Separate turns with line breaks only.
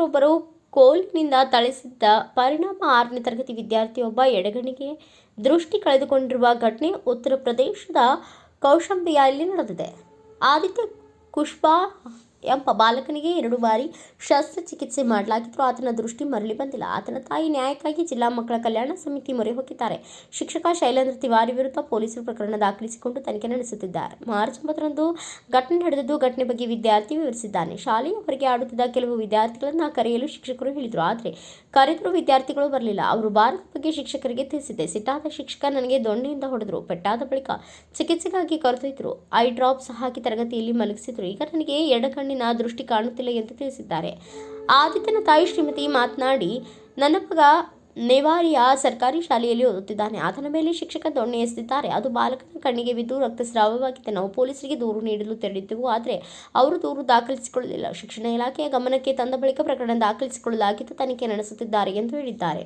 ಶಿಕ್ಷಕರೊಬ್ಬರು ಕೋಲಿನಿಂದ ಥಳಿಸಿದ ಪರಿಣಾಮ 6ನೇ ತರಗತಿ ವಿದ್ಯಾರ್ಥಿಯೊಬ್ಬ ಎಡಗಣ್ಣಿಗೆ ದೃಷ್ಟಿ ಕಳೆದುಕೊಂಡಿರುವ ಘಟನೆ ಉತ್ತರ ಪ್ರದೇಶದ ಕೌಶಂಬಿಯಲ್ಲಿ ನಡೆದಿದೆ. ಆದಿತ್ಯ ಕುಶ್ವಾ ಎಂಬ ಬಾಲಕನಿಗೆ 2 ಬಾರಿ ಶಸ್ತ್ರಚಿಕಿತ್ಸೆ ಮಾಡಲಾಗಿದ್ದರೂ ಆತನ ದೃಷ್ಟಿ ಮರಳಿ ಬಂದಿಲ್ಲ. ಆತನ ತಾಯಿ ನ್ಯಾಯಕ್ಕಾಗಿ ಜಿಲ್ಲಾ ಮಕ್ಕಳ ಕಲ್ಯಾಣ ಸಮಿತಿ ಮೊರೆ ಹೋಗಿದ್ದಾರೆ. ಶಿಕ್ಷಕ ಶೈಲೇಂದ್ರ ತಿವಾರಿ ವಿರುದ್ಧ ಪೊಲೀಸರು ಪ್ರಕರಣ ದಾಖಲಿಸಿಕೊಂಡು ತನಿಖೆ ನಡೆಸುತ್ತಿದ್ದಾರೆ. ಮಾರ್ಚ್ 9ರಂದು ಘಟನೆ ನಡೆದಿದ್ದು, ಘಟನೆ ಬಗ್ಗೆ ವಿದ್ಯಾರ್ಥಿ ವಿವರಿಸಿದ್ದಾನೆ. ಶಾಲೆಯ ಹೊರಗೆ ಆಡುತ್ತಿದ್ದ ಕೆಲವು ವಿದ್ಯಾರ್ಥಿಗಳನ್ನು ಕರೆಯಲು ಶಿಕ್ಷಕರು ಹೇಳಿದರು. ಆದರೆ ಕರೆದರೂ ವಿದ್ಯಾರ್ಥಿಗಳು ಬರಲಿಲ್ಲ. ಅವರು ಬಾರದ ಬಗ್ಗೆ ಶಿಕ್ಷಕರಿಗೆ ತಿಳಿಸಿದ್ದೆ. ಸಿಟ್ಟಾದ ಶಿಕ್ಷಕ ನನಗೆ ದೊಣ್ಣೆಯಿಂದ ಹೊಡೆದರು. ಪೆಟ್ಟಾದ ಬಳಿಕ ಚಿಕಿತ್ಸೆಗಾಗಿ ಕರೆದೊಯ್ದರು. ಐ ಡ್ರಾಪ್ಸ್ ಹಾಕಿ ತರಗತಿಯಲ್ಲಿ ಮಲಗಿಸಿದ್ರು. ಈಗ ನನಗೆ ಎಡಗಣ್ಣಿನ ದೃಷ್ಟಿ ಕಾಣುತ್ತಿಲ್ಲ ಎಂದು ತಿಳಿಸಿದ್ದಾರೆ. ಆದಿತ್ಯನ ತಾಯಿ ಶ್ರೀಮತಿ ಮಾತನಾಡಿ, ನನ್ನ ಮಗ ನೆವಾರಿಯ ಸರ್ಕಾರಿ ಶಾಲೆಯಲ್ಲಿ ಓದುತ್ತಿದ್ದಾನೆ. ಆತನ ಮೇಲೆ ಶಿಕ್ಷಕ ದೊಣ್ಣೆ ಎಸೆದಿದ್ದಾರೆ. ಅದು ಬಾಲಕನ ಕಣ್ಣಿಗೆ ಬಿದ್ದು ರಕ್ತಸ್ರಾವವಾಗಿದೆ. ನಾವು ಪೊಲೀಸರಿಗೆ ದೂರು ನೀಡಲು ತೆರಳಿದ್ದೆವು. ಆದರೆ ಅವರು ದೂರು ದಾಖಲಿಸಿಕೊಳ್ಳಲಿಲ್ಲ. ಶಿಕ್ಷಣ ಇಲಾಖೆಯ ಗಮನಕ್ಕೆ ತಂದ ಬಳಿಕ ಪ್ರಕರಣ ದಾಖಲಿಸಿಕೊಳ್ಳಲಾಗಿದ್ದು, ತನಿಖೆ ನಡೆಸುತ್ತಿದ್ದಾರೆ ಎಂದು ಹೇಳಿದ್ದಾರೆ.